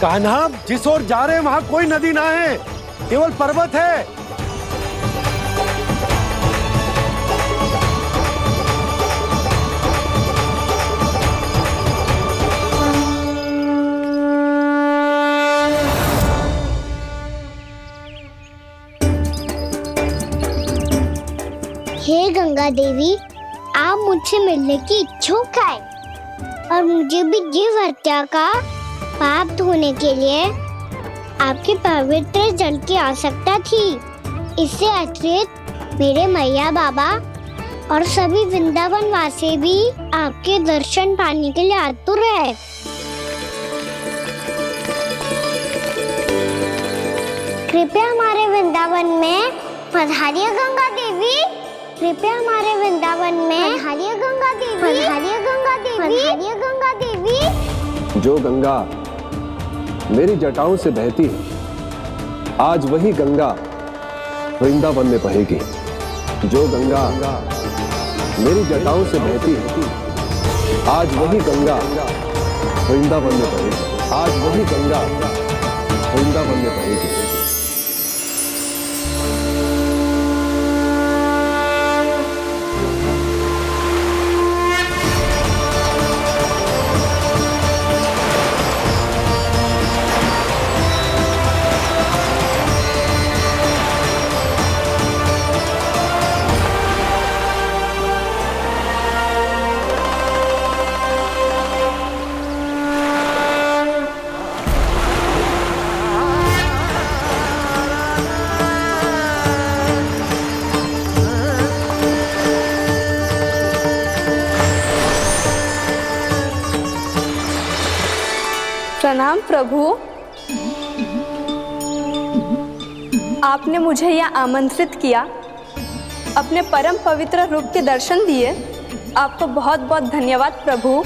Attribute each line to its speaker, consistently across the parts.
Speaker 1: कान्हा, जिस ओर जा रहे हैं वहां कोई नदी ना है, केवल पर्वत है।
Speaker 2: हे गंगा देवी, आप मुझसे मिलने की इच्छुक है और मुझे भी जीव हत्या का पाप धोने के लिए आपके पवित्र जल की आवश्यकता थी। इससे अतिरिक्त मेरे मैया बाबा और सभी वृंदावन वासी भी आपके दर्शन पाने के लिए आतुर है। कृपया हमारे वृंदावन में पधारिए गंगा देवी। कृपया हमारे वृंदावन में पधारिए गंगा देवी। पधारिए गंगा देवी। पधारिए गंगा देवी।
Speaker 3: जो गंगा मेरी जटाओं से बहती है, आज वही गंगा वृंदावन में बहेगी। जो गंगा मेरी जटाओं से बहती है, आज वही गंगा वृंदावन में बहेगी। आज वही गंगा वृंदावन में बहेगी।
Speaker 4: प्रणाम प्रभु, आपने मुझे यह आमंत्रित किया, अपने परम पवित्र रूप के दर्शन दिए। आपको बहुत बहुत धन्यवाद प्रभु।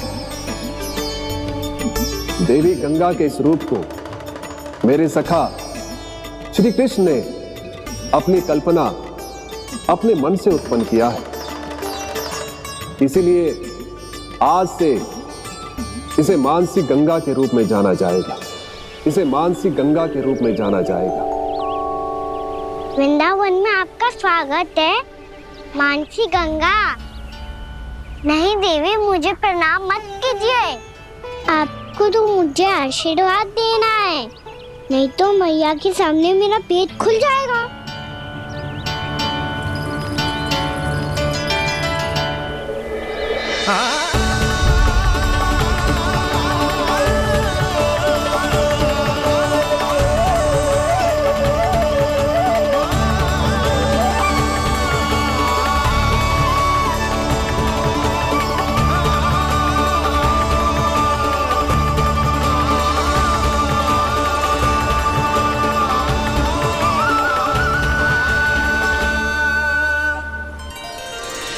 Speaker 3: देवी गंगा के इस रूप को मेरे सखा श्री कृष्ण ने अपनी कल्पना अपने मन से उत्पन्न किया है। इसीलिए आज से इसे मानसी गंगा के रूप में जाना जाएगा। इसे मानसी गंगा के रूप में जाना जाएगा।
Speaker 2: वृंदावन में आपका स्वागत है मानसी गंगा। नहीं देवी, मुझे प्रणाम मत कीजिए। आपको तो मुझे आशीर्वाद देना है, नहीं तो मैया के सामने मेरा पेट खुल जाएगा।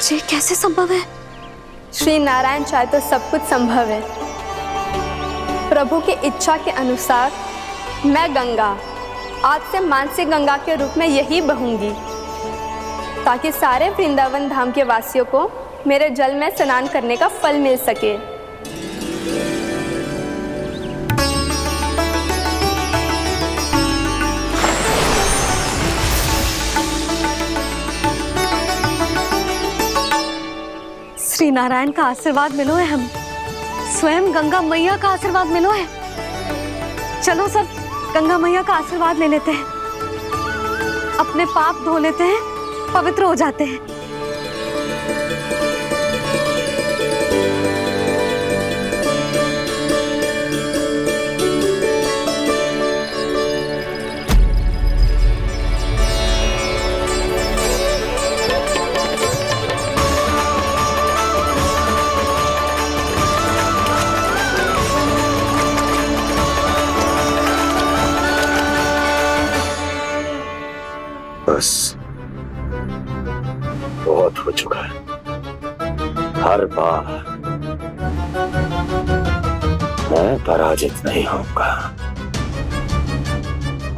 Speaker 4: ये कैसे संभव है? श्री नारायण चाहे तो सब कुछ संभव है। प्रभु की इच्छा के अनुसार मैं गंगा आज से मानसी गंगा के रूप में यही बहूंगी, ताकि सारे वृंदावन धाम के वासियों को मेरे जल में स्नान करने का फल मिल सके। श्री नारायण का आशीर्वाद मिलो है, हम स्वयं गंगा मैया का आशीर्वाद मिलो है। चलो सब गंगा मैया का आशीर्वाद ले लेते हैं, अपने पाप धो लेते हैं, पवित्र हो जाते हैं।
Speaker 5: बस बहुत हो चुका है। हर बार मैं पराजित नहीं होऊंगा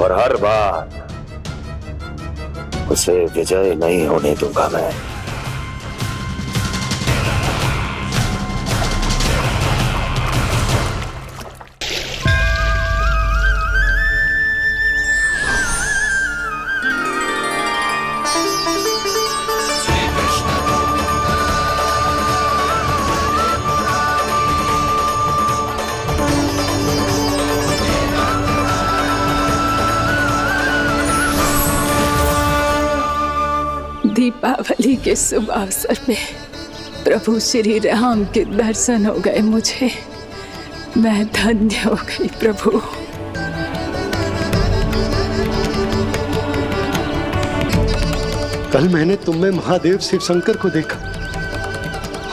Speaker 5: और हर बार उसे विजय नहीं होने दूंगा मैं।
Speaker 6: दीपावली के शुभ अवसर पे प्रभु श्री राम के दर्शन हो गए मुझे। मैं धन्य हो गई प्रभु।
Speaker 1: कल मैंने तुम में महादेव शिव शंकर को देखा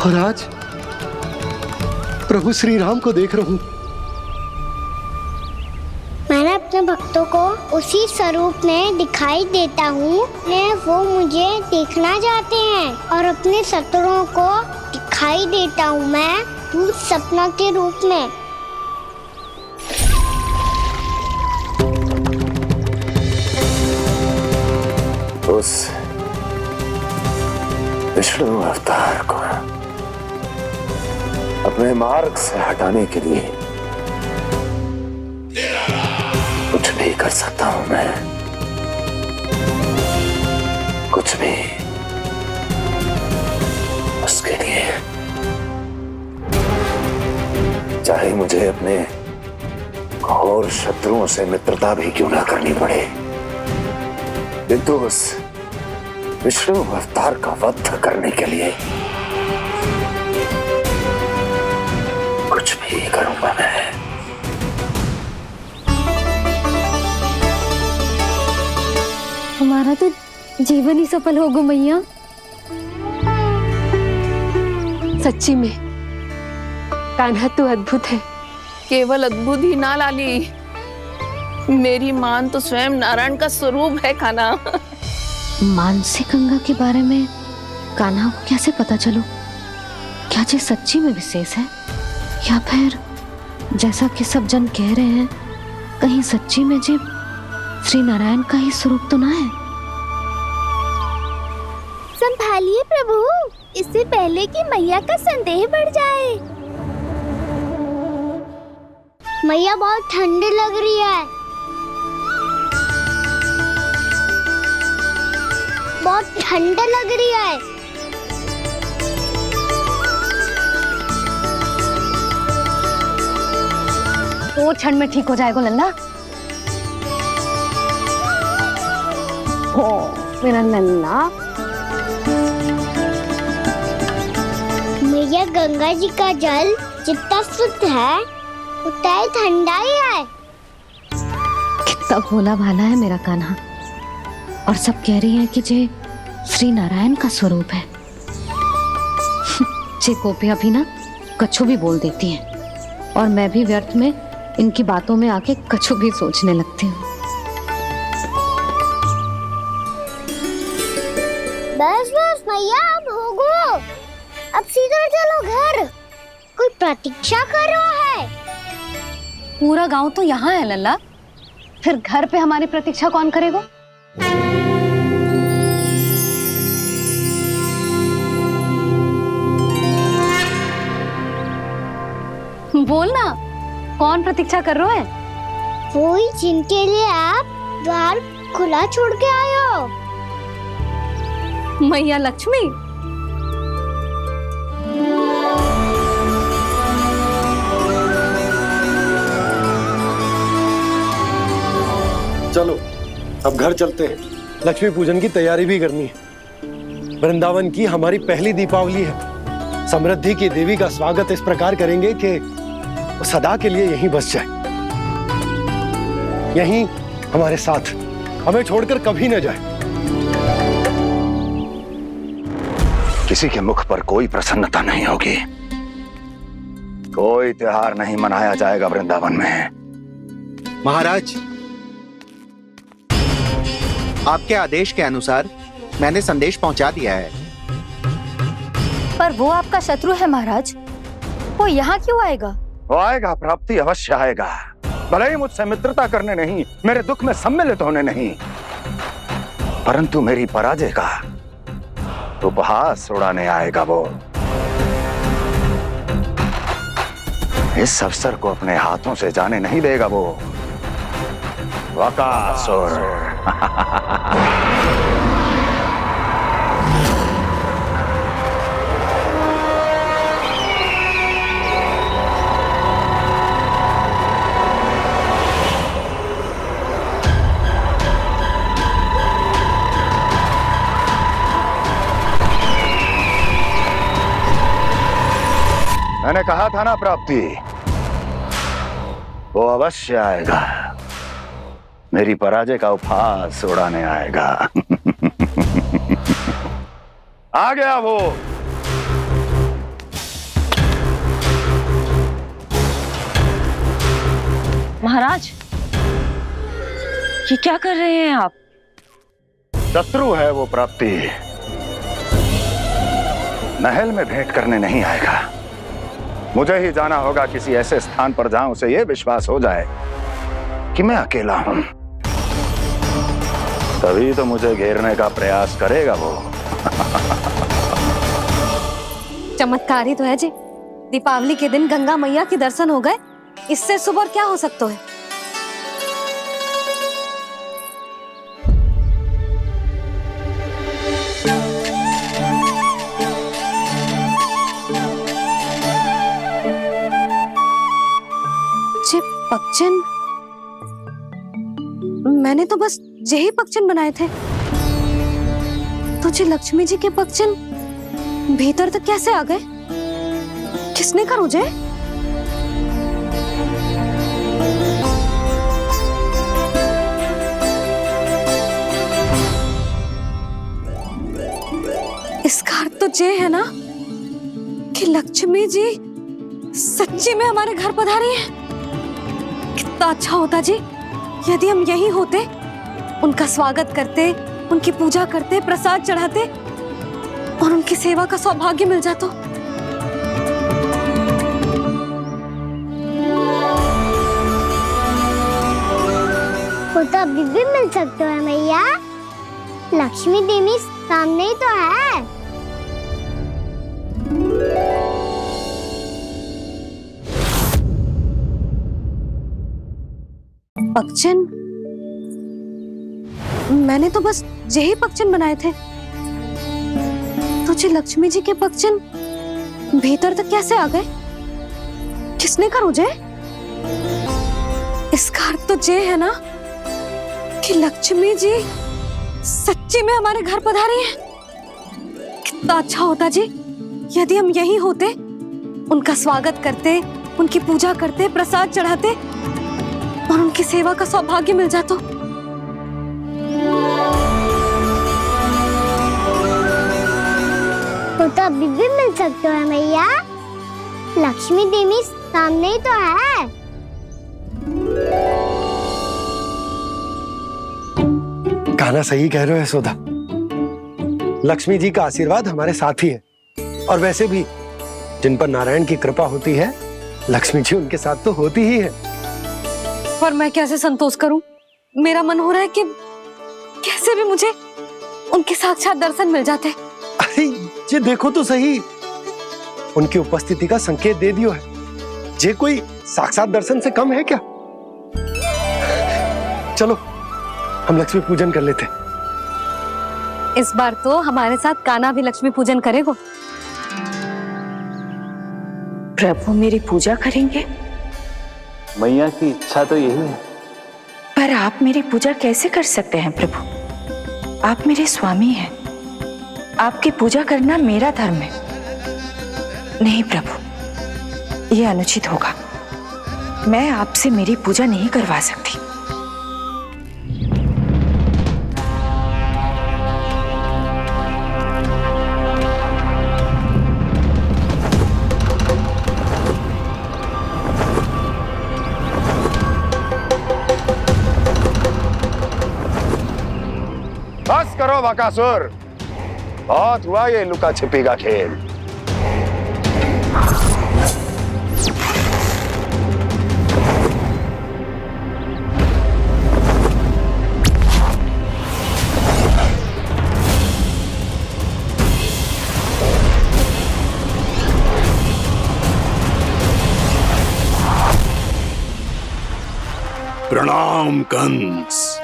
Speaker 1: और आज प्रभु श्री राम को देख रहा हूं।
Speaker 2: मैंने अपने भक्तों को उसी स्वरूप में दिखाई देता हूँ। वो मुझे देखना चाहते हैं और अपने शत्रुओं को दिखाई देता हूँ मैं भूत सपना के रूप में।
Speaker 5: उस विष्णु अवतार को अपने मार्ग से हटाने के लिए कुछ भी कर सकता हूं मैं, कुछ भी। उसके लिए चाहे मुझे अपने घोर शत्रुओं से मित्रता भी क्यों ना करनी पड़े, किंतु उस विष्णु अवतार का वध करने के लिए कुछ भी करूंगा मैं।
Speaker 7: हमारा तो जीवन ही सफल होगा मैया।
Speaker 8: सच्ची में कान्हा तू अद्भुत है।
Speaker 9: केवल अद्भुत ही ना लाली, मेरी मान तो स्वयं नारायण का स्वरूप है कान्हा।
Speaker 7: मानसी गंगा के बारे में कान्हा को कैसे पता चलो? क्या ये सच्ची में विशेष है या फिर जैसा कि सब जन कह रहे हैं कहीं सच्ची में जी श्री नारायण का ही स्वरूप तो ना है?
Speaker 2: संभालिए प्रभु, इससे पहले कि मैया का संदेह बढ़ जाए। मैया बहुत ठंडी लग रही है, बहुत ठंडा लग रही है।
Speaker 7: दो क्षण में ठीक हो जाएगा लल्ला। ओ मेरा लल्ला।
Speaker 2: मैया गंगा जी का जल जितना शुद्ध है उतना ही ठंडा ही है।
Speaker 7: कितना भोला भाला है मेरा कान्हा। और सब कह रही हैं कि ये श्री नारायण का स्वरूप है। ये गोपियां भी ना कछु भी बोल देती हैं और मैं भी व्यर्थ में इनकी बातों में आके कछु भी सोचने लगती हूँ।
Speaker 2: बस बस मैया, अब होगो, अब सीधा चलो घर। कोई प्रतीक्षा कर रहा है।
Speaker 7: पूरा गांव तो यहाँ है लल्ला, फिर घर पे हमारी प्रतीक्षा कौन करेगा? बोल ना, कौन प्रतीक्षा कर रहे हैं?
Speaker 2: वही जिनके लिए आप द्वार खुला छोड़ के आए हो।
Speaker 7: मैया लक्ष्मी।
Speaker 1: चलो अब घर चलते हैं। लक्ष्मी पूजन की तैयारी भी करनी है। वृंदावन की हमारी पहली दीपावली है। समृद्धि की देवी का स्वागत इस प्रकार करेंगे कि वो सदा के लिए यहीं बस जाए, यहीं हमारे साथ, हमें छोड़कर कभी न जाए।
Speaker 5: किसी के मुख पर कोई प्रसन्नता नहीं होगी, कोई त्योहार नहीं मनाया जाएगा वृंदावन में।
Speaker 10: महाराज, आपके आदेश के अनुसार मैंने संदेश पहुंचा दिया है।
Speaker 7: पर वो आपका शत्रु है महाराज, वो यहाँ क्यों आएगा?
Speaker 5: वो आएगा, प्राप्ति अवश्य आएगा। भले ही मुझसे मित्रता करने नहीं, मेरे दुख में सम्मिलित होने नहीं, परंतु मेरी पराजय का उपहास उड़ाने आएगा वो। इस अवसर को अपने हाथों से जाने नहीं देगा वो वकासुर। मैंने कहा था ना प्राप्ति, वो अवश्य आएगा, मेरी पराजय का उपहास उड़ाने आएगा। आ गया वो।
Speaker 6: महाराज, ये क्या कर रहे हैं आप?
Speaker 5: शत्रु है वो प्राप्ति, महल में भेंट करने नहीं आएगा। मुझे ही जाना होगा किसी ऐसे स्थान पर जहां उसे यह विश्वास हो जाए कि मैं अकेला हूं, तभी तो मुझे घेरने का प्रयास करेगा वो।
Speaker 7: चमत्कार ही तो है जी, दीपावली के दिन गंगा मैया के दर्शन हो गए, इससे सुपर क्या हो सकता है। जे पक्षन, मैंने तो बस यही पक्षन बनाए थे, तुझे लक्ष्मी जी के पक्षन भीतर तक कैसे आ गए? किसने कहा मुझे? इसका अर्थ तो ये है ना कि लक्ष्मी जी सच्ची में हमारे घर पधारी है। कितना अच्छा होता जी यदि हम यही होते, उनका स्वागत करते, उनकी पूजा करते, प्रसाद चढ़ाते और उनकी सेवा का सौभाग्य मिल जाता।
Speaker 2: वो तो अभी भी मिल सकते हैं मैया, लक्ष्मी देवी सामने ही तो है।
Speaker 7: पक्षन, मैंने तो बस यही पक्षन बनाए थे, तुझे लक्ष्मी जी के पक्षन भीतर तक कैसे आ गए? किसने कहा मुझे? इसका अर्थ तो ये है ना कि लक्ष्मी जी सच्ची में हमारे घर पधारी है। कितना अच्छा होता जी यदि हम यही होते, उनका स्वागत करते, उनकी पूजा करते, प्रसाद चढ़ाते और उनकी सेवा का सौभाग्य मिल जाता।
Speaker 2: वो तो अभी भी मिल सकते हैं मैया, लक्ष्मी देवी सामने ही तो है।
Speaker 1: कान्हा सही कह रहे हो यशोदा, लक्ष्मी जी का आशीर्वाद हमारे साथ ही है, और वैसे भी जिन पर नारायण की कृपा होती है, लक्ष्मी जी उनके साथ तो होती ही है।
Speaker 7: पर मैं कैसे संतोष करूं? मेरा मन हो रहा है कि कैसे भी मुझे उनके साक्षात दर्शन मिल जाते।
Speaker 1: अरे ये देखो तो सही, उनकी उपस्थिति का संकेत दे दियो है। ये कोई साक्षात दर्शन से कम है क्या? चलो हम लक्ष्मी पूजन कर लेते।
Speaker 7: इस बार तो हमारे साथ कान्हा भी लक्ष्मी पूजन करेगा।
Speaker 6: प्रभु मेरी पूजा करेंगे?
Speaker 3: मैया की इच्छा तो यही है।
Speaker 6: पर आप मेरी पूजा कैसे कर सकते हैं प्रभु? आप मेरे स्वामी हैं, आपकी पूजा करना मेरा धर्म है। नहीं प्रभु, यह अनुचित होगा, मैं आपसे मेरी पूजा नहीं करवा सकती।
Speaker 5: बस करो बकासुर, बहुत हुआ ये लुका छिपी का खेल।
Speaker 11: प्रणाम कंस।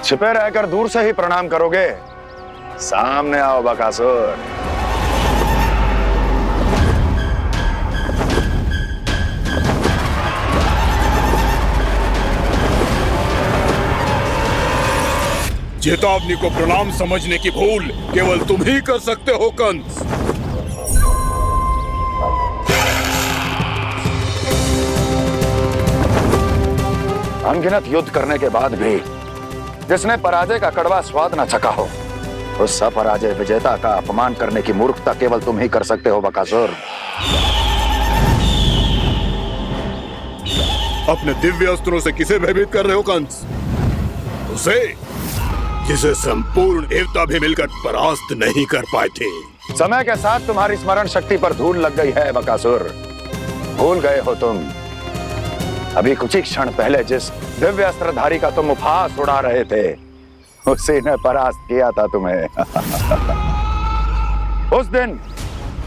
Speaker 5: छिपे रहकर दूर से ही प्रणाम करोगे? सामने आओ बकासुर।
Speaker 11: चेतावनी को प्रणाम समझने की भूल केवल तुम ही कर सकते हो कंस।
Speaker 5: अनगिनत युद्ध करने के बाद भी जिसने पराजय का कड़वा स्वाद न चखा हो, उस अपराजय विजेता का अपमान करने की मूर्खता केवल तुम ही कर सकते हो बकासुर।
Speaker 11: अपने दिव्य अस्त्रों से किसे भयभीत कर रहे हो कंस? उसे जिसे संपूर्ण देवता भी मिलकर परास्त नहीं कर पाए थे।
Speaker 5: समय के साथ तुम्हारी स्मरण शक्ति पर धूल लग गई है बकासुर। भूल गए हो तुम अभी कुछ ही क्षण पहले जिस दिव्य अस्त्रधारी का तुम उपहास उड़ा रहे थे, उसी ने परास्त किया था तुम्हें। उस दिन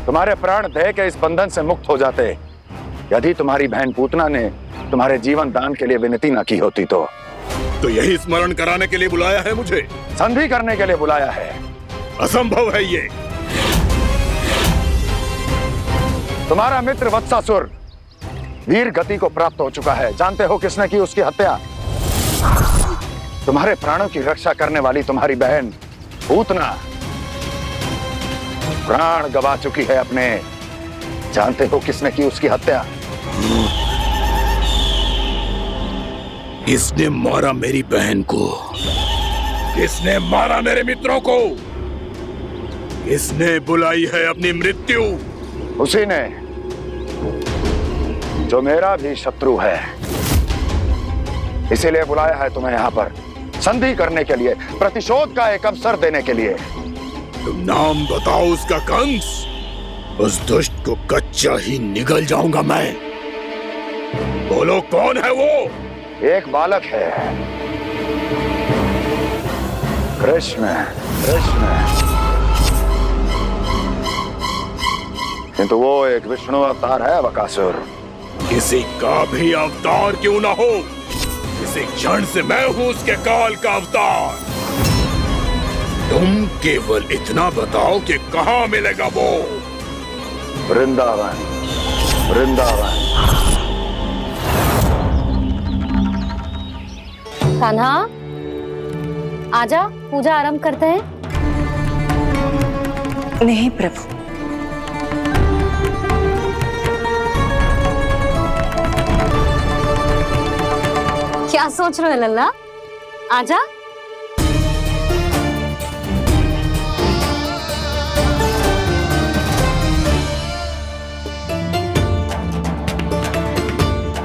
Speaker 5: तुम्हारे प्राण देह के इस बंधन से मुक्त हो जाते यदि तुम्हारी बहन पूतना ने तुम्हारे जीवन दान के लिए विनती न की होती तो
Speaker 11: यही स्मरण कराने के लिए बुलाया है मुझे?
Speaker 5: संधि करने के लिए बुलाया है।
Speaker 11: असंभव है ये।
Speaker 5: तुम्हारा मित्र वत्सासुर वीर गति को प्राप्त हो चुका है। जानते हो किसने की उसकी हत्या? तुम्हारे प्राणों की रक्षा करने वाली तुम्हारी बहन पूतना प्राण गवा चुकी है अपने। जानते हो किसने की उसकी हत्या?
Speaker 11: किसने मारा मेरी बहन को? किसने मारा मेरे मित्रों को? किसने बुलाई है अपनी मृत्यु?
Speaker 5: उसी ने जो मेरा भी शत्रु है। इसीलिए बुलाया है तुम्हें यहाँ पर संधि करने के लिए, प्रतिशोध का एक अवसर देने के लिए।
Speaker 11: तुम नाम बताओ उसका कंस। उस दुष्ट को कच्चा ही निगल जाऊंगा मैं। बोलो कौन है वो?
Speaker 5: एक बालक है, कृष्ण। किंतु वो एक विष्णु अवतार है बकासुर।
Speaker 11: किसी का भी अवतार क्यों ना हो, इसी क्षण से मैं हूं उसके काल का अवतार। तुम केवल इतना बताओ कि कहां मिलेगा वो?
Speaker 5: वृंदावन।
Speaker 7: कान्हा, आजा, पूजा आरंभ करते हैं।
Speaker 6: नहीं प्रभु,
Speaker 7: क्या सोच रहे हो लल्ला? आजा।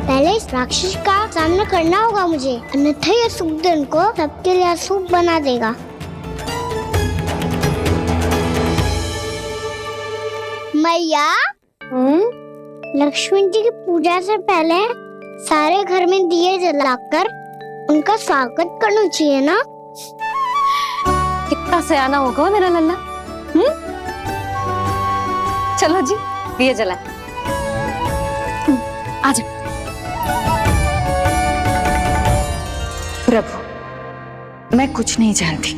Speaker 2: पहले इस राक्षस का सामना करना होगा मुझे, अन्यथा ये सुखदन को सबके लिए अशुभ बना देगा। मैया, लक्ष्मी जी की पूजा से पहले सारे घर में दिए जलाकर उनका स्वागत करना चाहिए ना?
Speaker 7: कितना सयाना होगा मेरा लल्ला। चलो जी, दिए जलाए। आजा।
Speaker 6: प्रभु, मैं कुछ नहीं जानती।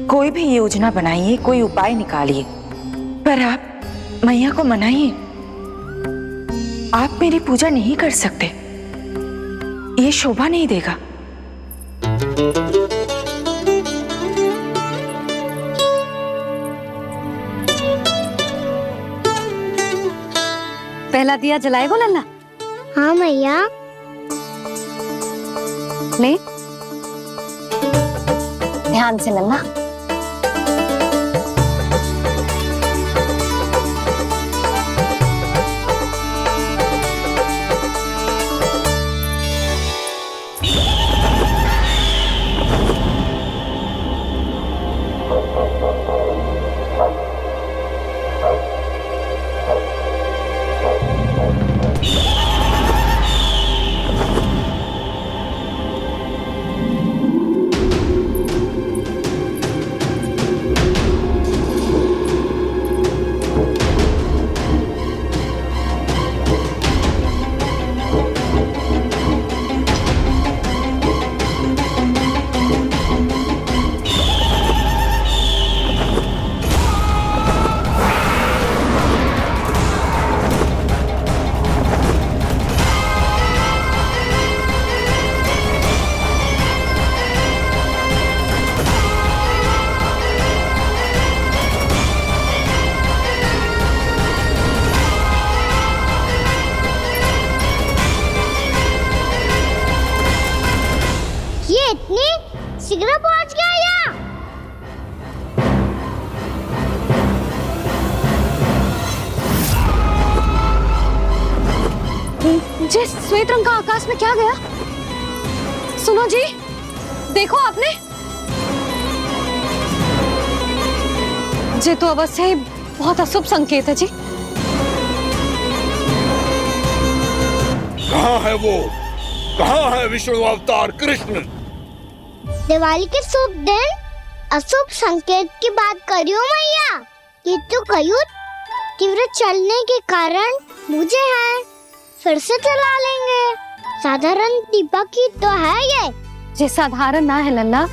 Speaker 6: कोई भी योजना बनाइए, कोई उपाय निकालिए, पर आप मैया को मनाइए। आप मेरी पूजा नहीं कर सकते, ये शोभा नहीं देगा।
Speaker 7: पहला दिया जलाएगो लल्ला?
Speaker 2: हाँ मैया।
Speaker 7: ले, ध्यान से लल्ला। जिस श्वेत रंग का आकाश में क्या गया? सुनो जी, देखो आपने, ये तो अवश्य ही बहुत अशुभ संकेत है जी।
Speaker 11: कहाँ है वो? कहाँ है विष्णु अवतार कृष्ण?
Speaker 2: दिवाली के शुभ दिन अशुभ संकेत की बात करियो मैया। ये तो कयूर तीव्र चलने के कारण मुझे है, फिर से चला लेंगे। साधारण दीपक ही तो है ये
Speaker 7: साधारण ना है लल्ला,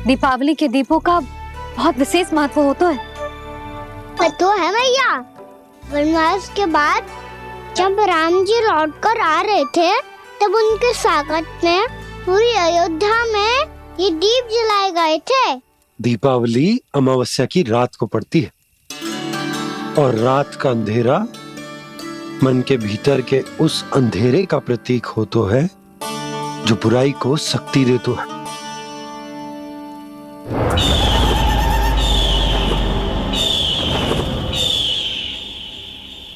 Speaker 7: दीपावली के दीपों का बहुत विशेष महत्व होता है।
Speaker 2: तो है मैया, वनवास के बाद जब राम जी लौटकर आ रहे थे तब उनके स्वागत में पूरी अयोध्या में ये दीप जलाए गए थे।
Speaker 1: दीपावली अमावस्या की रात को पड़ती है और रात का अंधेरा मन के भीतर के उस अंधेरे का प्रतीक हो तो है जो बुराई को शक्ति दे तो है।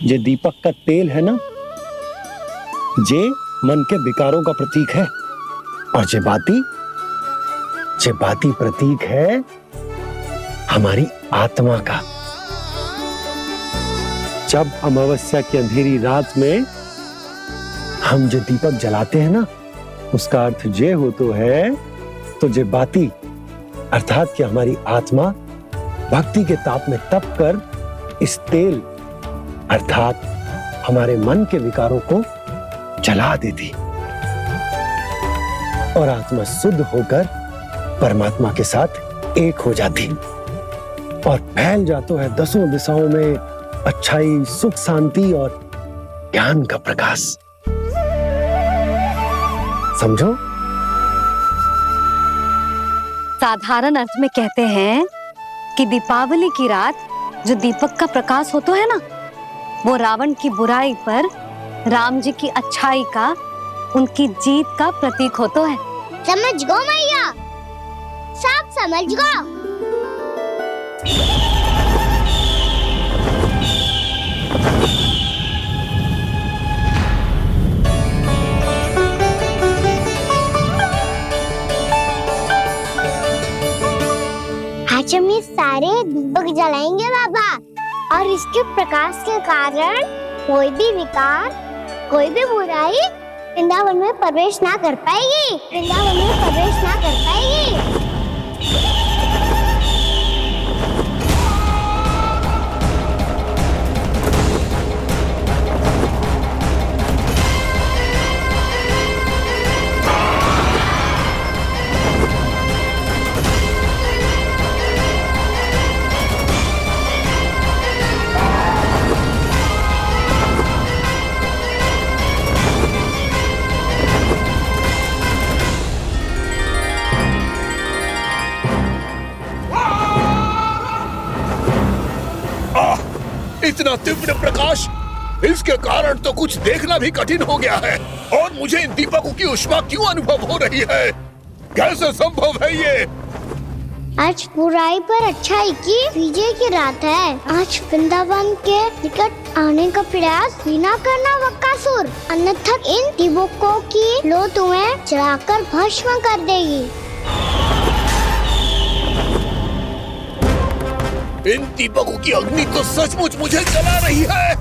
Speaker 1: ये दीपक का तेल है ना, जे मन के विकारों का प्रतीक है, और जे बाती प्रतीक है हमारी आत्मा का। जब अमावस्या की अंधेरी रात में हम जो दीपक जलाते हैं ना, उसका अर्थ जे हो तो है, तो जे बाती अर्थात कि हमारी आत्मा भक्ति के ताप में तप कर इस तेल अर्थात हमारे मन के विकारों को जला देती और आत्मा शुद्ध होकर परमात्मा के साथ एक हो जाती और फैल जाता है दसों दिशाओं में अच्छाई, सुख, शांति और ज्ञान का प्रकाश। समझो?
Speaker 7: साधारण अर्थ में कहते हैं कि दीपावली की रात जो दीपक का प्रकाश होता है ना, वो रावण की बुराई पर राम जी की अच्छाई का, उनकी जीत का प्रतीक होता है।
Speaker 2: समझ गो मैया, सब समझ गो। आज हम ये सारे दीपक जलाएंगे बाबा, और इसके प्रकाश के कारण कोई भी विकार, कोई भी बुराई वृंदावन में प्रवेश ना कर पाएगी, वृंदावन में प्रवेश ना कर पाएगी।
Speaker 11: इतना तीव्र प्रकाश, इसके कारण तो कुछ देखना भी कठिन हो गया है। और मुझे इन दीपकों की उष्मा क्यों अनुभव हो रही है? कैसे संभव है ये?
Speaker 2: आज बुराई पर अच्छाई की विजय की रात है। आज वृंदावन के निकट आने का प्रयास भी ना करना बकासुर, अन्यथा इन दीपकों की लो तुम्हें जलाकर भस्म कर देगी।
Speaker 11: इन दीपकों की अग्नि तो सचमुच मुझे जला रही है।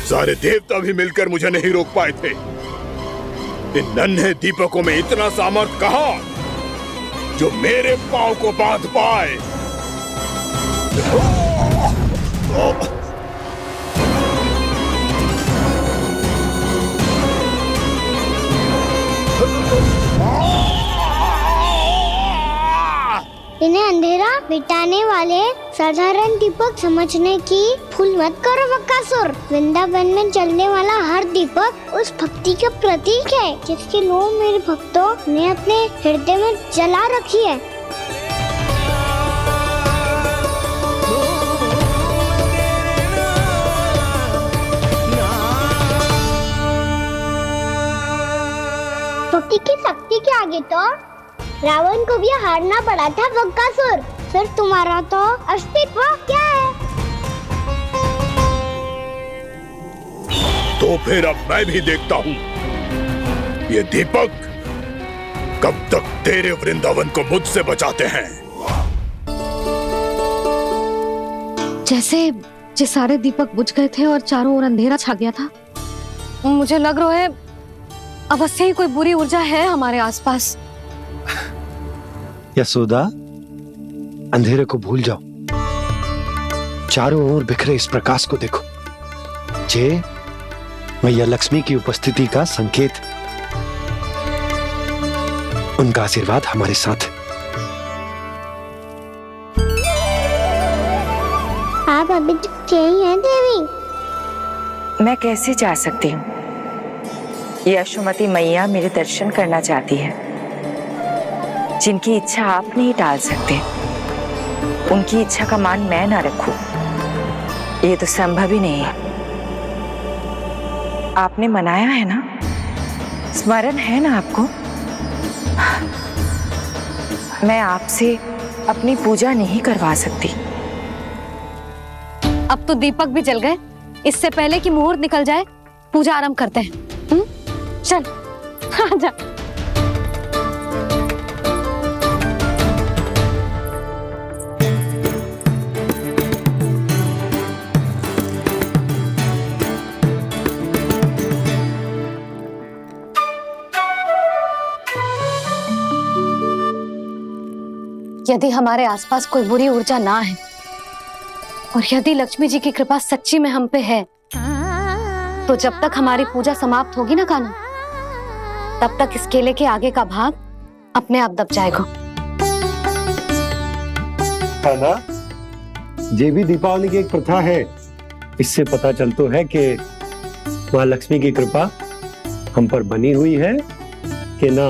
Speaker 11: सारे देवता भी मिलकर मुझे नहीं रोक पाए थे। इन नन्हे दीपकों में इतना सामर्थ्य कहां जो मेरे पांव को बांध पाए।
Speaker 2: इन्हें अंधेरा मिटाने वाले साधारण दीपक समझने की भूल मत करो बकासुर। वृंदावन में जलने वाला हर दीपक उस भक्ति का प्रतीक है जिसकी लो मेरे भक्तों ने अपने हृदय में जला रखी है। ही तो रावण को भी हारना पड़ा था बकासुर। फिर तुम्हारा तो अस्तित्व क्या है?
Speaker 11: तो फिर अब मैं भी देखता हूँ ये दीपक कब तक तेरे वृंदावन को मुझसे बचाते हैं।
Speaker 7: जैसे सारे दीपक बुझ गए थे और चारों ओर अंधेरा छा गया था, मुझे लग रहा है अवश्य ही कोई बुरी ऊर्जा है हमारे आसपास।
Speaker 1: यशोदा, अंधेरे को भूल जाओ, चारों ओर बिखरे इस प्रकाश को देखो। जे मैया लक्ष्मी की उपस्थिति का संकेत, उनका आशीर्वाद हमारे साथ।
Speaker 2: आप अभी तक यही हैं देवी?
Speaker 6: मैं कैसे जा सकती हूँ? यशोमती मैया मेरे दर्शन करना चाहती है। जिनकी इच्छा आप नहीं टाल सकते, उनकी इच्छा का मान मैं ना रखूं, ये तो संभव ही नहीं है। आपने मनाया है ना, स्मरण है ना आपको? मैं आपसे अपनी पूजा नहीं करवा सकती।
Speaker 7: अब तो दीपक भी जल गए, इससे पहले कि मुहूर्त निकल जाए पूजा आरंभ करते हैं। चल आजा। यदि हमारे आसपास कोई बुरी ऊर्जा ना है और यदि लक्ष्मी जी की कृपा सच्ची में हम पे है, तो जब तक हमारी पूजा समाप्त होगी ना कान्हा, तब तक इस केले के आगे का भाग अपने आप दब जाएगा।
Speaker 1: कान्हा, ये भी दीपावली की एक प्रथा है। इससे पता चलता है कि माँ लक्ष्मी की कृपा हम पर बनी हुई है कि ना।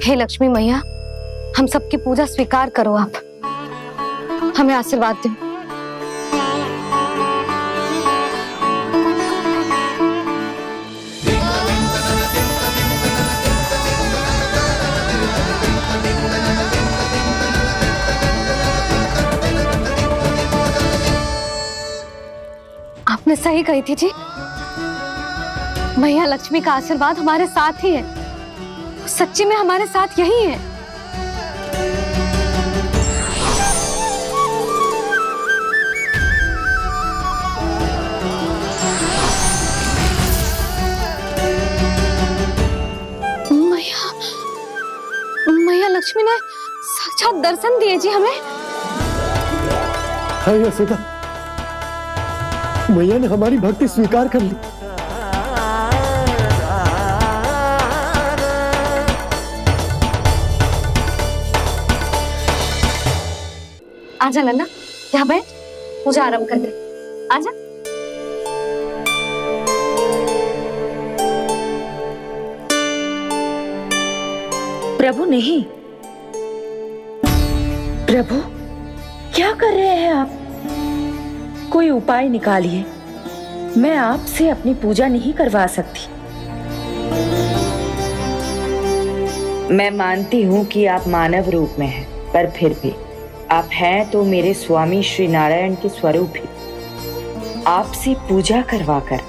Speaker 7: हे लक्ष्मी मैया, हम सबकी पूजा स्वीकार करो, आप हमें आशीर्वाद दो। आपने सही कही थी जी, मैया लक्ष्मी का आशीर्वाद हमारे साथ ही है, सच्ची में हमारे साथ यही है। मैया लक्ष्मी ने साक्षात दर्शन दिए जी हमें।
Speaker 1: हाँ यशोदा, मैया ने हमारी भक्ति स्वीकार कर ली।
Speaker 7: आजा नन्ना, यहाँ बैठ, पूजा आरंभ कर दे। आजा।
Speaker 6: प्रभु नहीं, प्रभु क्या कर रहे हैं आप? कोई उपाय निकालिए, मैं आपसे अपनी पूजा नहीं करवा सकती। मैं मानती हूँ कि आप मानव रूप में हैं, पर फिर भी आप हैं तो मेरे स्वामी श्री नारायण के स्वरूप ही। आपसे पूजा करवाकर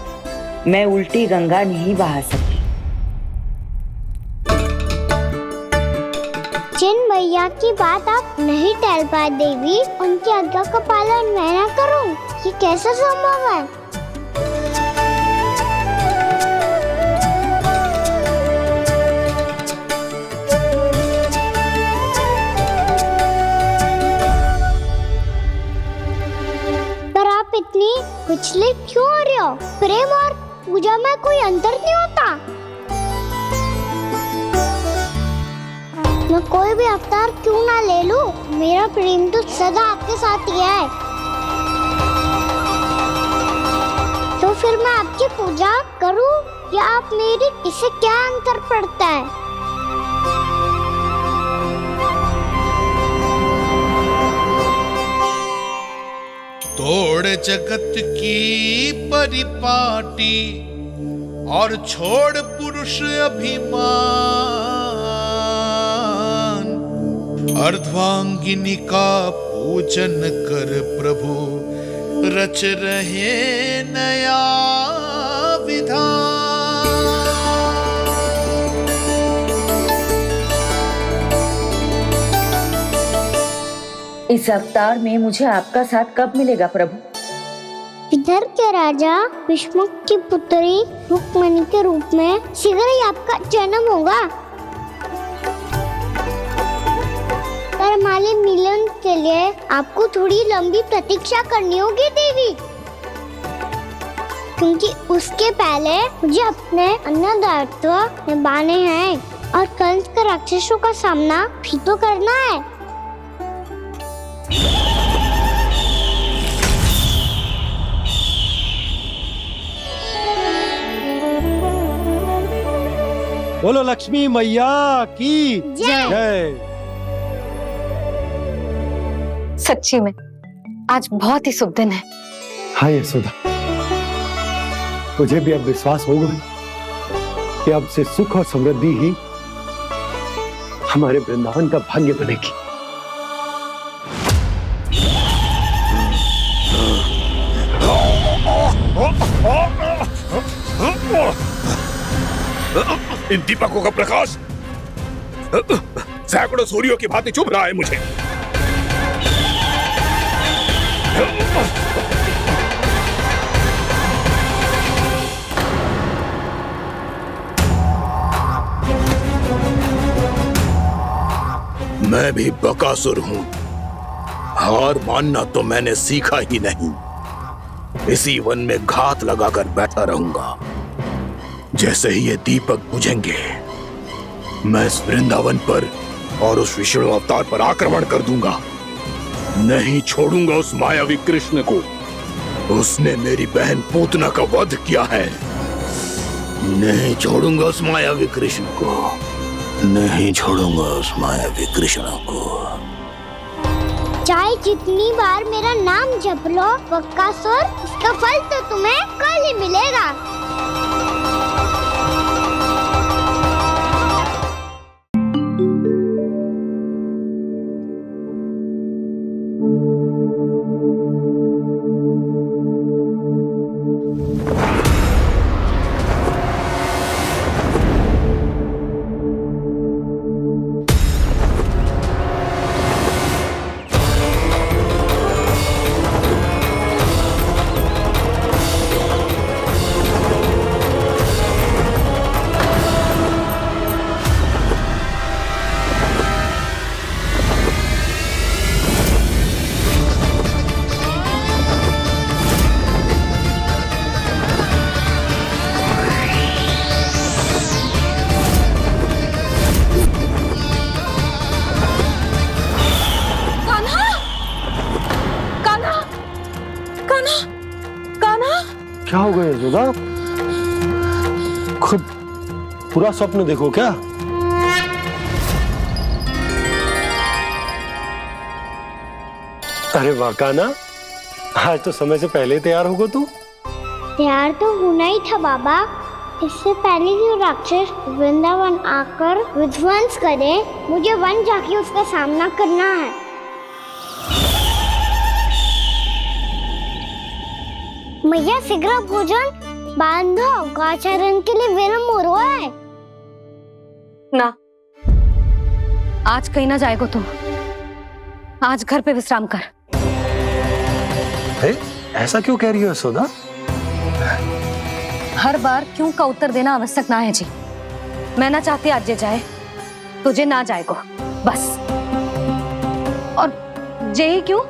Speaker 6: मैं उल्टी गंगा नहीं बहा सकती।
Speaker 2: जिन मैया की बात आप नहीं टाल पाए देवी, उनकी आज्ञा का पालन मैं ना करूं, ये कैसे संभव है? पर आप इतनी विचलित क्यों हो रहे हो? प्रेम और पूजा में कोई अंतर नहीं होता। मैं कोई भी अवतार क्यों ना ले लूं, मेरा प्रेम तो सदा आपके साथ ही है। तो फिर मैं आपकी पूजा करूं या आप मेरी, इससे क्या अंतर पड़ता है?
Speaker 11: तोड़
Speaker 12: छोड़ जगत की परिपाटी और छोड़ पुरुष अभिमान, अर्धांगिनी का पूजन कर प्रभु रच रहे नया विधान।
Speaker 6: इस अवतार में मुझे आपका साथ कब मिलेगा प्रभु?
Speaker 2: इधर के राजा विष्णु की पुत्री रुक्मणी के रूप में शीघ्र ही आपका जन्म होगा। पर हमारे मिलन के लिए आपको थोड़ी लंबी प्रतीक्षा करनी होगी देवी, क्योंकि उसके पहले मुझे अपने अन्य दायित्व निभाने हैं और कंस के राक्षसों का सामना भी तो करना है।
Speaker 1: बोलो लक्ष्मी मैया की जय।
Speaker 7: सच्ची में आज बहुत ही शुभ दिन है।
Speaker 1: हाँ यशोदा, मुझे भी अब विश्वास हो गया कि अब से सुख और समृद्धि ही हमारे वृंदावन का भाग्य बनेगी।
Speaker 11: इन दीपकों का प्रकाश सैकड़ों सूर्यों की भांति चुभ रहा है मुझे। मैं भी बकासुर हूं, हार मानना तो मैंने सीखा ही नहीं। इसी वन में घात लगाकर बैठा रहूंगा। जैसे ही ये दीपक बुझेंगे, मैं इस वृंदावन पर और उस विष्णु अवतार पर आक्रमण कर दूंगा। नहीं छोड़ूंगा उस मायावी कृष्ण को। उसने मेरी बहन पूतना का वध किया है। नहीं छोड़ूंगा उस मायावी कृष्ण को। नहीं छोड़ूंगा उस मायावी कृष्ण को।
Speaker 2: चाहे जितनी बार मेरा नाम जप लो बकासुर, इसका फल तो तुम्हें कल ही मिलेगा।
Speaker 1: क्या हो गया यशोदा? खुद पूरा स्वप्न देखो क्या? अरे वाह कान्हा, आज तो समय से पहले तैयार होगा तू।
Speaker 2: तैयार तो होना ही था बाबा। इससे पहले कि राक्षस वृंदावन आकर विध्वंस करे, मुझे वन जाके उसका सामना करना है। मैया शीघ्र भोजन बांधो, गौचरण के लिए विलंब हो रहा है।
Speaker 7: ना, आज कहीं ना जाएगा तुम। आज घर पे विश्राम कर।
Speaker 1: ऐसा क्यों कह रही हो यशोदा?
Speaker 7: हर बार क्यों का उत्तर देना आवश्यक ना है जी। मैं ना चाहती आज ये जाए, तुझे ना जाएगा बस। और जे ही क्यों,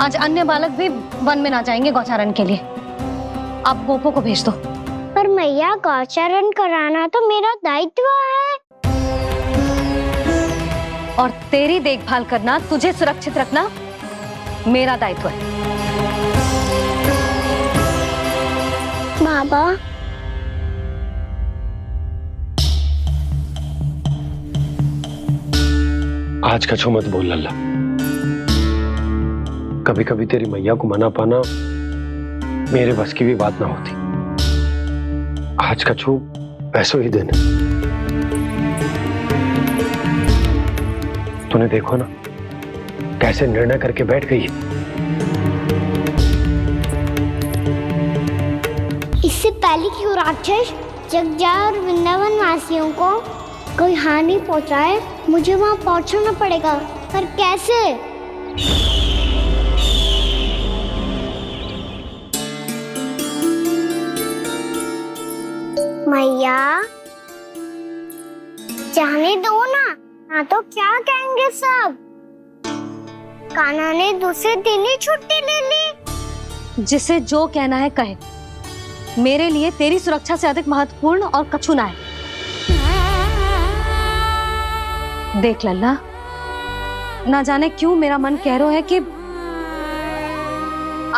Speaker 7: आज अन्य बालक भी वन में ना जाएंगे गौचारण के लिए। आप गोपों को भेज दो।
Speaker 2: पर मैया गौचारण कराना तो मेरा दायित्व है।
Speaker 7: और तेरी देखभाल करना, तुझे सुरक्षित रखना मेरा दायित्व है।
Speaker 2: बाबा,
Speaker 1: आज कछु मत बोल लल्ला। कभी कभी तेरी मैया को मना पाना मेरे बस की भी बात ना होती। आज का छू पैसों ही दिन है। तूने देखो ना कैसे निर्णय करके बैठ गई है।
Speaker 2: इससे पहले कि वो राक्षस जगजा और वृंदावन वासियों को कोई हानि पहुंचाए, मुझे वहां पहुंचना पड़ेगा। पर कैसे? मैया जाने दो ना तो क्या कहेंगे सब। कान्हा ने दूसरे दिन ही छुट्टी ले ली।
Speaker 7: जिसे जो कहना है कहे, मेरे लिए तेरी सुरक्षा से अधिक महत्वपूर्ण और कछु ना है। देख लल्ला, ना जाने क्यों मेरा मन कह रहा है कि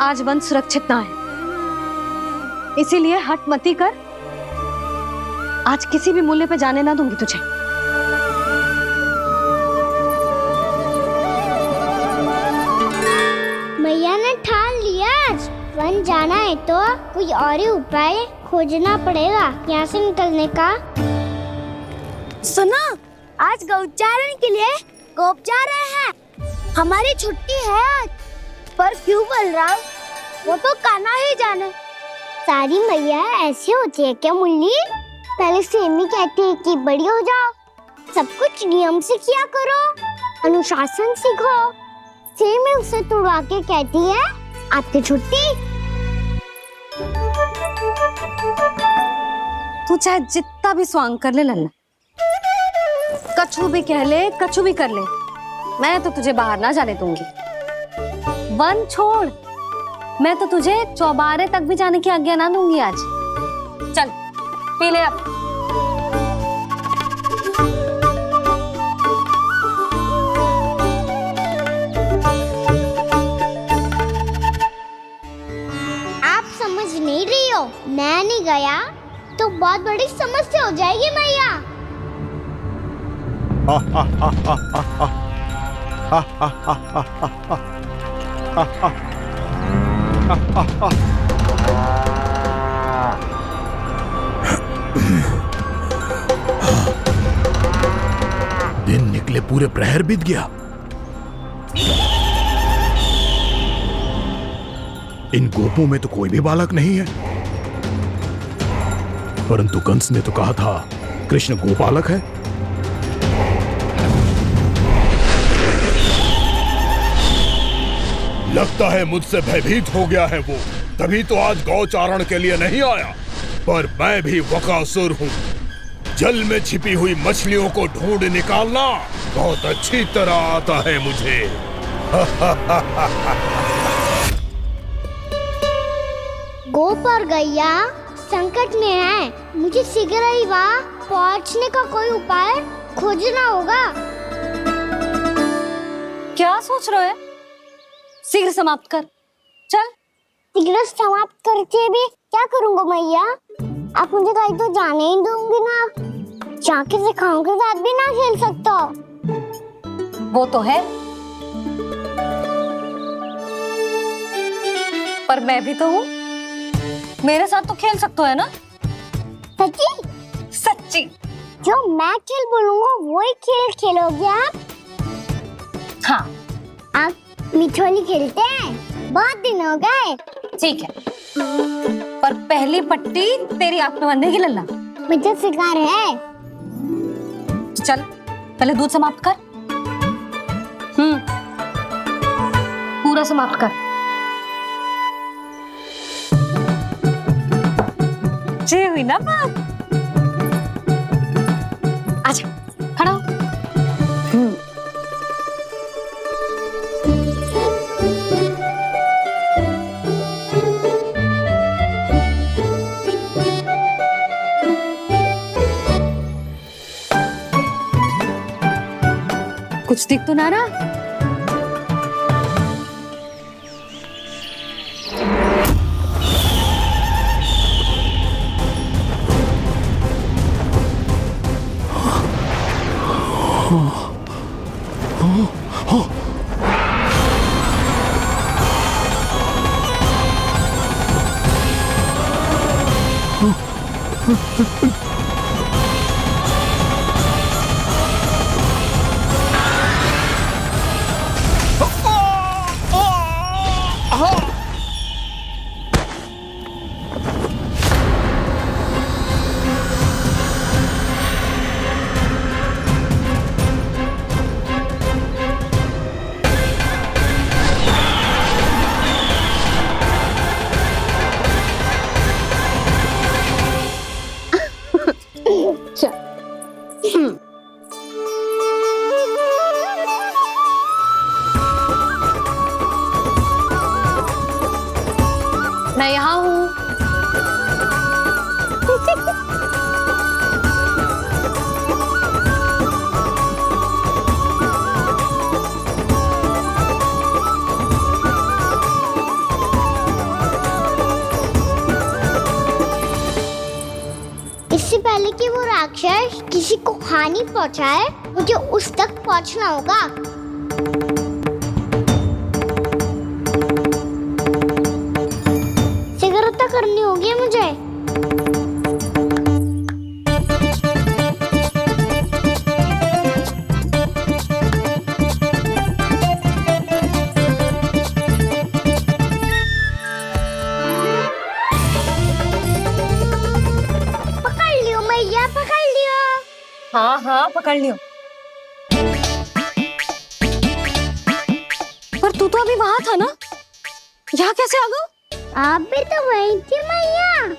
Speaker 7: आज वन सुरक्षित ना है, इसीलिए हट मती कर। आज किसी भी मूल्य पे जाने ना दूंगी तुझे।
Speaker 2: मैया ने ठान लिया, वन जाना है तो कोई और ही उपाय खोजना पड़ेगा यहाँ से निकलने का। सुनो, आज गौचारण के लिए गोप जा रहे हैं। हमारी छुट्टी है आज। पर क्यों बलराम? वो तो कान्हा ही जाने। सारी मैया ऐसी होती है क्या मुल्ली? पहले सेमी कहती है कि बड़ी हो जाओ, सब कुछ नियम से किया करो, अनुशासन सीखो। सेमी उसे तुड़वा के कहती है आपकी छुट्टी।
Speaker 7: तू चाहे जितना भी स्वांग कर ले लल्ला, कछु भी कह ले, कछु भी कर ले, मैं तो तुझे बाहर ना जाने दूंगी। वन छोड़, मैं तो तुझे चौबारे तक भी जाने की आज्ञा ना दूंगी आज। चल पी ले अब।
Speaker 2: आप समझ नहीं रही हो, मैं नहीं गया तो बहुत बड़ी समस्या हो जाएगी मैया।
Speaker 11: दिन निकले पूरे प्रहर बीत गया। इन गोपों में तो कोई भी बालक नहीं है, परंतु कंस ने तो कहा था कृष्ण गोपालक है। लगता है मुझसे भयभीत हो गया है वो, तभी तो आज गौचारण के लिए नहीं आया। पर मैं भी वकासुर हूँ। जल में छिपी हुई मछलियों को ढूंढ निकालना बहुत अच्छी तरह आता है मुझे।
Speaker 2: गोप और गैया संकट में है, मुझे शीघ्र ही वहाँ पहुँचने का कोई उपाय खोजना होगा।
Speaker 7: क्या सोच रहे हो? शीघ्र समाप्त कर, चल।
Speaker 2: शीघ्र समाप्त करके भी क्या करूँगा मैया? आप मुझे कहीं तो जाने ही दूंगी ना। जाके सिखाओं के साथ भी ना खेल सकता।
Speaker 7: वो तो है, पर मैं भी तो हूँ, मेरे साथ तो खेल सकते हो है ना?
Speaker 2: सच्ची?
Speaker 7: सच्ची।
Speaker 2: जो मैं खेल बोलूँगा वही खेल खेलोगे आप?
Speaker 7: हाँ।
Speaker 2: आप मिठोली खेलते हैं? बहुत दिन हो गए।
Speaker 7: ठीक है, पर पहली पट्टी तेरी आंख में बांधेगी लल्ला।
Speaker 2: मुझे शिकार है।
Speaker 7: चल पहले दूध समाप्त कर। पूरा समाप्त कर। जे हुई ना बात। आजा, खड़ा हो। कुछ दिख तो ना रहा?
Speaker 8: मैं यहाँ हूँ।
Speaker 2: इससे पहले कि वो राक्षस किसी को हानि पहुंचाए, मुझे उस तक पहुंचना होगा। सिगरता करनी होगी मुझे। पकड़ लियो मैया, पकड़ लियो।
Speaker 7: हाँ हाँ पकड़ लियो। पर तू तो अभी वहां था ना, यहाँ कैसे आ गया?
Speaker 2: आप भी तो वही थी मैया।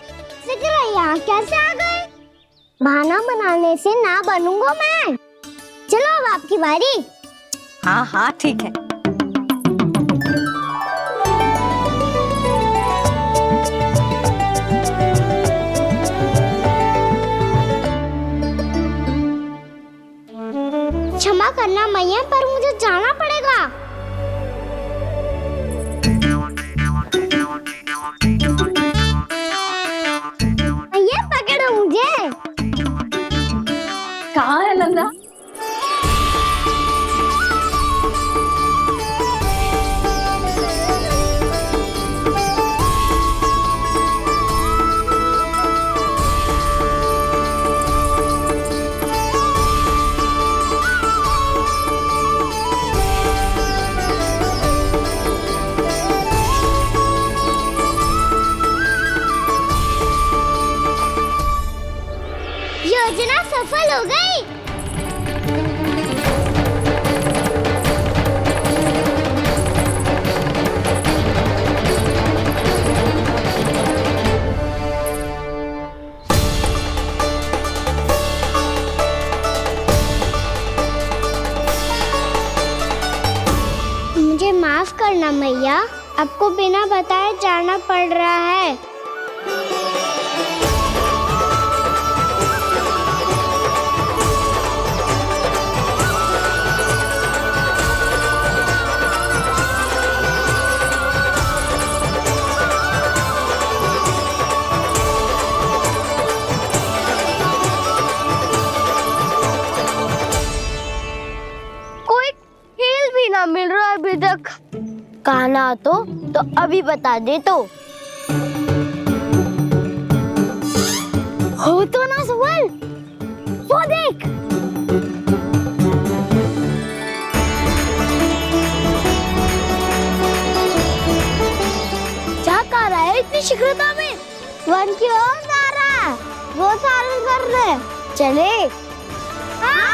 Speaker 2: सिकरा यहाँ कैसे आ गए? बहाना बनाने से ना बनूंगा मैं। चलो अब आपकी बारी।
Speaker 7: हाँ हाँ ठीक है।
Speaker 2: क्षमा करना मैया, पर मुझे जाना पड़ेगा। मैया पकड़ो मुझे।
Speaker 7: कहाँ है नंदा?
Speaker 2: योजना सफल हो गई। मुझे माफ करना मैया, आपको बिना बताए जाना पड़ रहा है। कोई खेल भी ना मिल रहा अभी तक। कहना तो अभी बता दे तो। हो तो ना सवाल, वो देख। क्या कर रहा है इतनी शीघ्रता में? वन की ओर जा रहा है, वो सारे कर रहे। चले। हाँ।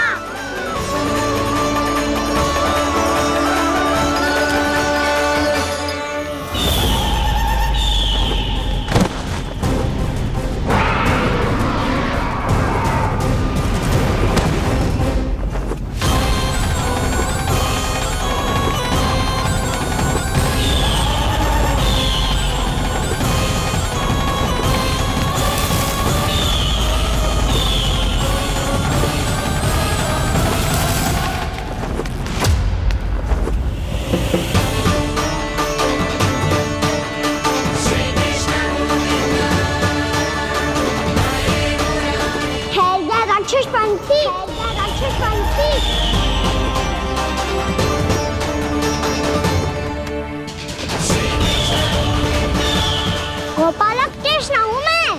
Speaker 2: गोपालक कृष्ण हूँ मैं,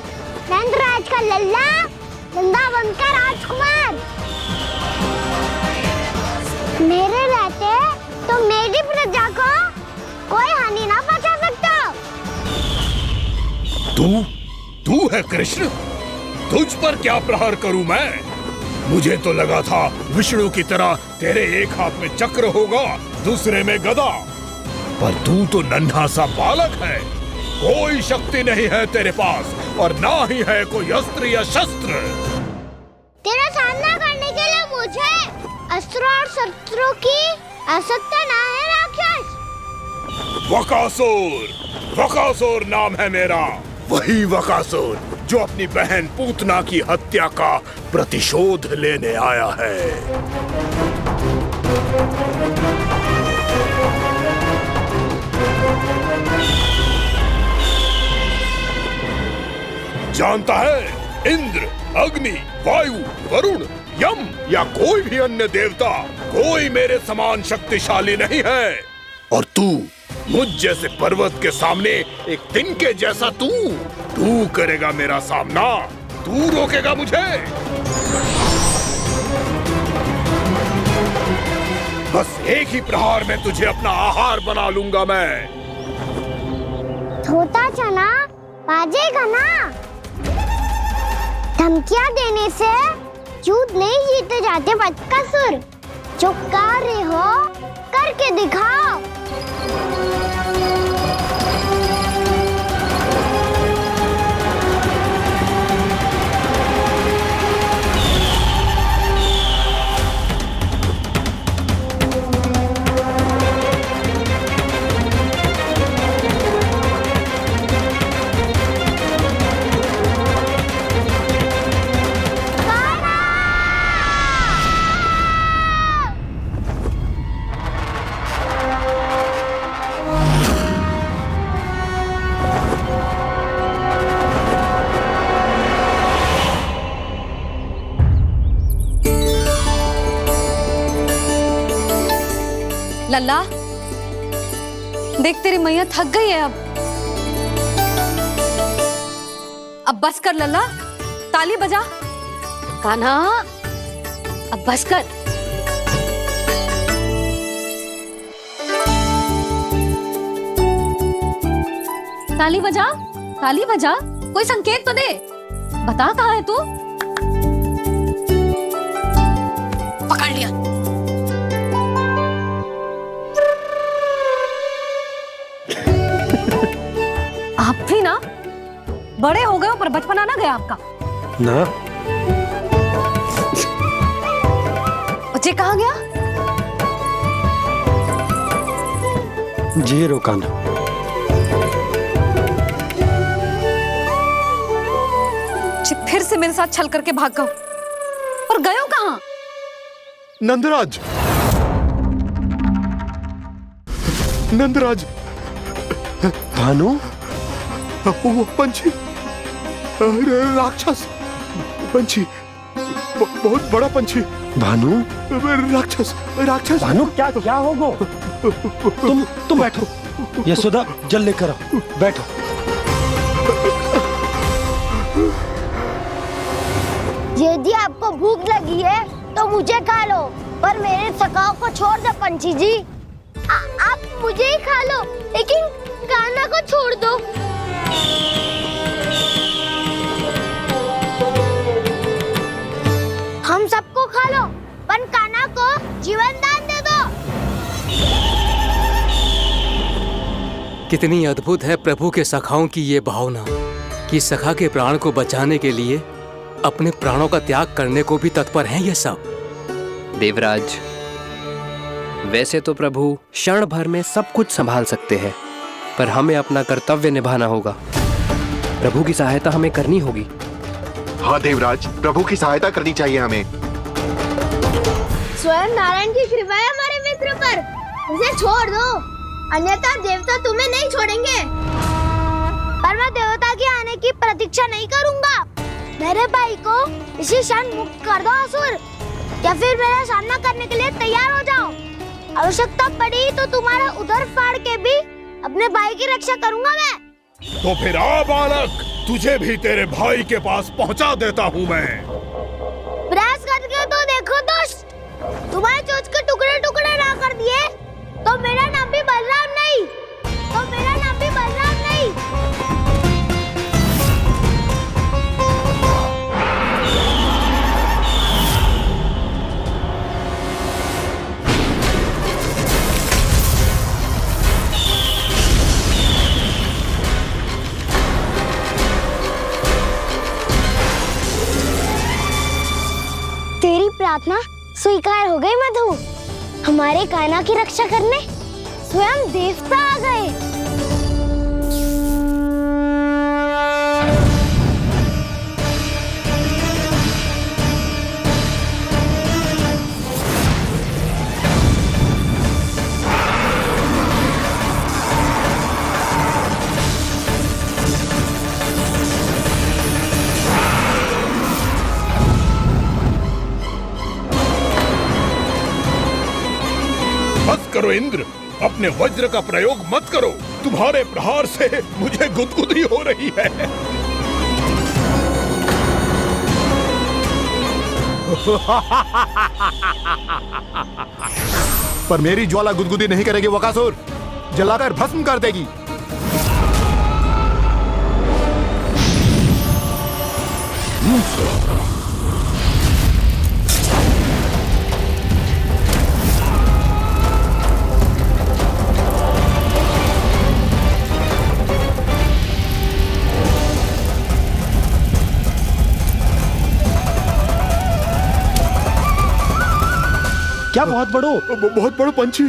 Speaker 2: नंदराज का लल्ला, वृंदावन का राजकुमार। मेरे रहते तो मेरी प्रजा को कोई हानि ना पहुंचा सकता।
Speaker 11: तू है कृष्ण? तुझ पर क्या प्रहार करूं मैं? मुझे तो लगा था विष्णु की तरह तेरे एक हाथ में चक्र होगा, दूसरे में गदा, पर तू तो नन्हा सा बालक है। कोई शक्ति नहीं है तेरे पास और ना ही है कोई अस्त्र या शस्त्र।
Speaker 2: तेरा सामना करने के लिए मुझे अस्त्र और शस्त्रों की आवश्यकता ना है राक्षस।
Speaker 11: वकासुर, वकासुर नाम है मेरा, वही वकासुर जो अपनी बहन पूतना की हत्या का प्रतिशोध लेने आया है। जानता है, इंद्र, अग्नि, वायु, वरुण, यम या कोई भी अन्य देवता कोई मेरे समान शक्तिशाली नहीं है। और तू, मुझ जैसे पर्वत के सामने एक तिनके जैसा तू करेगा मेरा सामना? तू रोकेगा मुझे? बस एक ही प्रहार में तुझे अपना आहार बना लूंगा मैं।
Speaker 2: छोटा चना बाजेगा ना? धमकियां देने से युद्ध नहीं जीते जाते बदकसूर। जो कार्य हो करके दिखाओ।
Speaker 8: लल्ला, देख तेरी मैया थक गई है अब बस कर लल्ला, ताली बजा। कान्हा, अब बस कर। ताली बजा, ताली बजा, कोई संकेत तो दे, बता कहाँ है तू? पकड़ लिया। आप भी ना बड़े हो गए हो पर बचपना ना गया आपका
Speaker 1: ना।
Speaker 8: बच्चे कहाँ गया?
Speaker 1: जी रोकाना।
Speaker 8: फिर से मेरे साथ छल करके भाग गए और गए हो कहाँ?
Speaker 11: नंदराज, नंदराज,
Speaker 1: भानु,
Speaker 11: वो पंछी, राक्षस पंछी, बहुत बड़ा पंछी।
Speaker 1: भानु,
Speaker 11: राक्षस, राक्षस।
Speaker 1: भानु, क्या होगा? तुम बैठो, यशोदा जल लेकर आओ, बैठो।
Speaker 2: यदि आपको भूख लगी है तो मुझे खा लो, पर मेरे सखाओं को छोड़ दो पंछी जी। आप मुझे ही खा लो, लेकिन कान्हा को छोड़ दो। हम सबको खा लो, पर कान्हा को जीवन दान दे दो।
Speaker 13: कितनी अद्भुत है प्रभु के सखाओं की ये भावना कि सखा के प्राण को बचाने के लिए अपने प्राणों का त्याग करने को भी तत्पर हैं ये सब।
Speaker 14: देवराज, वैसे तो प्रभु क्षण भर में सब कुछ संभाल सकते हैं, पर हमें अपना कर्तव्य निभाना होगा। प्रभु की सहायता हमें करनी होगी।
Speaker 10: हाँ देवराज, प्रभु की सहायता करनी चाहिए हमें।
Speaker 2: स्वयं नारायण की कृपा है हमारे मित्र पर, उसे छोड़ दो, अन्यथा देवता तुम्हें नहीं छोड़ेंगे। पर मैं देवता के आने की प्रतीक्षा नहीं करूंगा। मेरे भाई को इसी क्षण मुक्त कर दो असुर, या फिर मेरा सामना करने के लिए तैयार हो जाओ। आवश्यकता पड़ी तो तुम्हारा उधर फाड़ के भी अपने भाई की रक्षा करूंगा मैं।
Speaker 11: तो फिर आ बालक, तुझे भी तेरे भाई के पास पहुंचा देता हूँ मैं।
Speaker 2: प्रयास करके तो देखो दोस्त, तुम्हारे चोंच के टुकड़े टुकड़े ना कर दिए तो मेरा नाम भी बलराम नहीं, तो मेरा नाम भी बलराम नहीं। तेरी प्रार्थना स्वीकार हो गई मधु। हमारे कान्हा की रक्षा करने स्वयं देवता आ गए।
Speaker 11: बस करो इंद्र, अपने वज्र का प्रयोग मत करो। तुम्हारे प्रहार से मुझे गुदगुदी हो रही है।
Speaker 15: पर मेरी ज्वाला गुदगुदी नहीं करेगी बकासुर, जलाकर भस्म कर देगी।
Speaker 1: क्या बहुत बड़ो?
Speaker 15: बहुत बड़ो पंछी।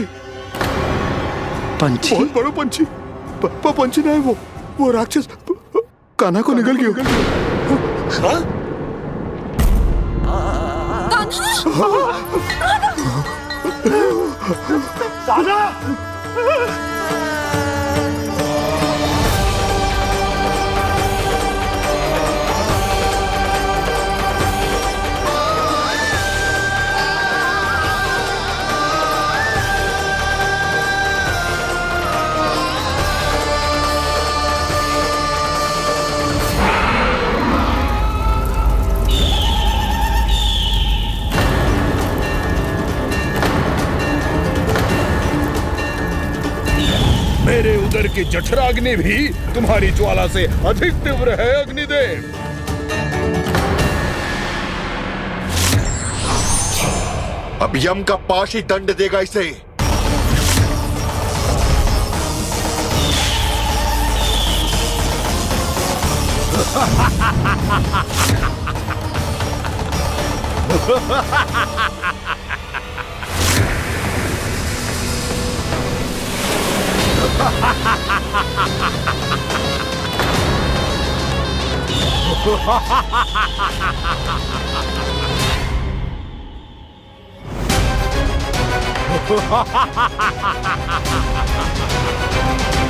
Speaker 1: पंछी?
Speaker 15: बहुत बड़ो पंछी। पंछी नहीं, वो राक्षस कान्हा को निगल गया।
Speaker 11: हाँ? मेरे उदर की जठराग्नि भी तुम्हारी ज्वाला से अधिक तीव्र है अग्निदेव।
Speaker 15: अब यम का पाश ही दंड देगा इसे।
Speaker 1: Ha ha ha ha ha ha ha ha ha ha ha ha ha ha ha